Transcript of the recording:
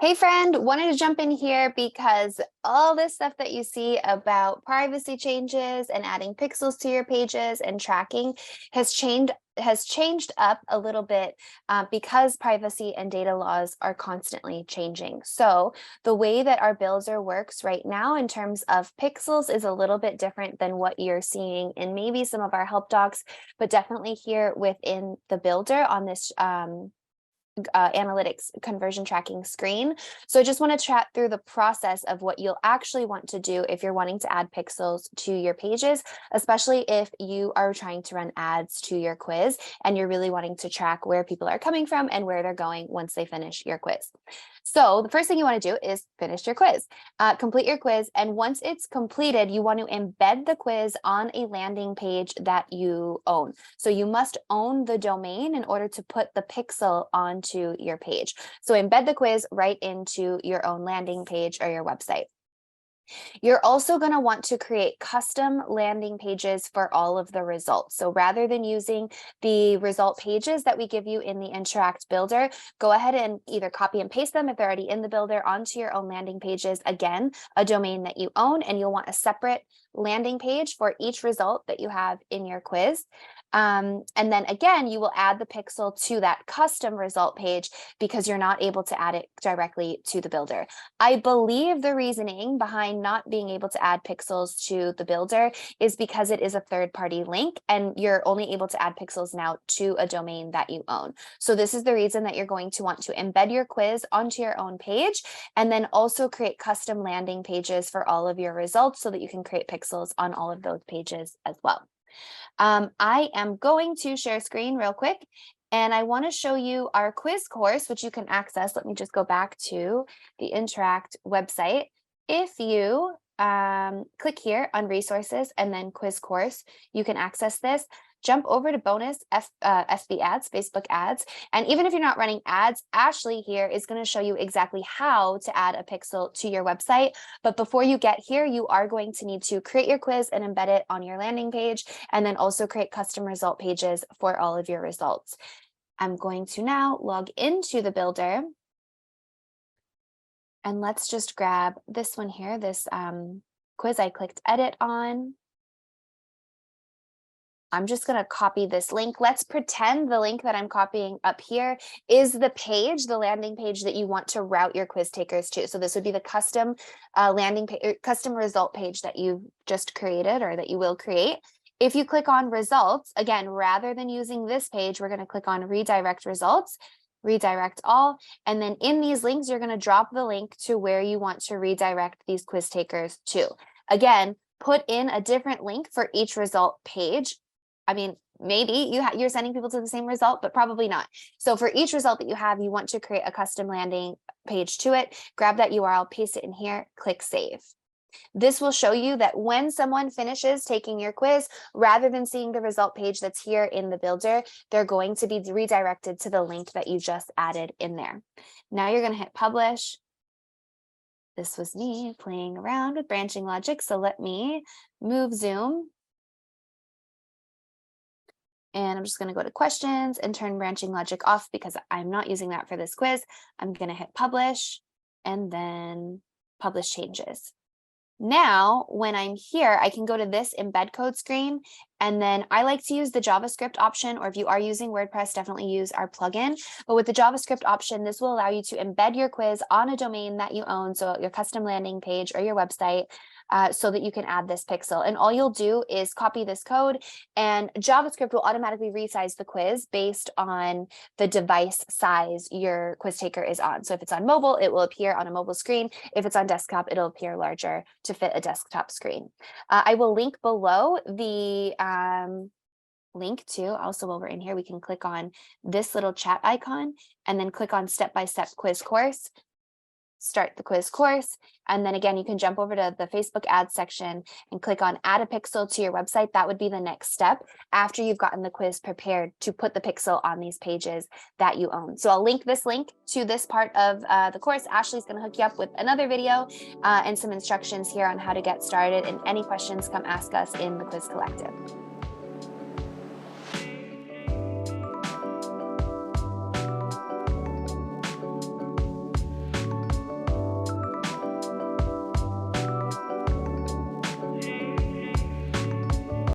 Hey friend, wanted to jump in here because all this stuff that you see about privacy changes and adding pixels to your pages and tracking has changed up a little bit because privacy and data laws are constantly changing. So the way that our builder works right now in terms of pixels is a little bit different than what you're seeing in maybe some of our help docs, but definitely here within the builder on this analytics conversion tracking screen. So I just want to chat through the process of what you'll actually want to do if you're wanting to add pixels to your pages, especially if you are trying to run ads to your quiz and you're really wanting to track where people are coming from and where they're going once they finish your quiz. So the first thing you want to do is finish your quiz, complete your quiz. And once it's completed, you want to embed the quiz on a landing page that you own. So you must own the domain in order to put the pixel onto your page. So embed the quiz right into your own landing page or your website. You're also going to want to create custom landing pages for all of the results. So rather than using the result pages that we give you in the Interact Builder, go ahead and either copy and paste them if they're already in the builder onto your own landing pages. Again, a domain that you own, and you'll want a separate landing page for each result that you have in your quiz. And then again, you will add the pixel to that custom result page because you're not able to add it directly to the builder. I believe the reasoning behind not being able to add pixels to the builder is because it is a third-party link and you're only able to add pixels now to a domain that you own. So this is the reason that you're going to want to embed your quiz onto your own page and then also create custom landing pages for all of your results so that you can create pixels on all of those pages as well. I am going to share screen real quick, and I want to show you our quiz course, which you can access. Let me just go back to the Interact website. If you click here on resources and then quiz course, you can access this. Jump over to bonus FB ads, Facebook ads. And even if you're not running ads, Ashley here is going to show you exactly how to add a pixel to your website. But before you get here, you are going to need to create your quiz and embed it on your landing page, and then also create custom result pages for all of your results. I'm going to now log into the builder. And let's just grab this one here, this quiz I clicked edit on. I'm just going to copy this link. Let's pretend the link that I'm copying up here is the page, the landing page that you want to route your quiz takers to. So this would be the custom landing page, custom result page that you've just created or that you will create. If you click on results, again, rather than using this page, we're going to click on redirect results, redirect all. And then in these links, you're going to drop the link to where you want to redirect these quiz takers to. Again, put in a different link for each result page. I mean, maybe you're sending people to the same result, but probably not. So for each result that you have, you want to create a custom landing page to it. Grab that URL, paste it in here, click save. This will show you that when someone finishes taking your quiz, rather than seeing the result page that's here in the builder, they're going to be redirected to the link that you just added in there. Now you're going to hit publish. This was me playing around with branching logic. So let me move Zoom. And I'm just going to go to questions and turn branching logic off because I'm not using that for this quiz. I'm going to hit publish and then publish changes. Now, when I'm here, I can go to this embed code screen, and then I like to use the JavaScript option, or if you are using WordPress, definitely use our plugin. But with the JavaScript option, this will allow you to embed your quiz on a domain that you own, so your custom landing page or your website, so that you can add this pixel. And all you'll do is copy this code, and JavaScript will automatically resize the quiz based on the device size your quiz taker is on. So if it's on mobile, it will appear on a mobile screen. If it's on desktop, it'll appear larger to fit a desktop screen. I will link below the link to, also while we're in here, we can click on this little chat icon and then click on step-by-step quiz course. Start the quiz course. And then again, you can jump over to the Facebook ads section and click on add a pixel to your website. That would be the next step after you've gotten the quiz prepared to put the pixel on these pages that you own. So I'll link to this part of the course. Ashley's going to hook you up with another video and some instructions here on how to get started. And any questions, come ask us in the Quiz Collective.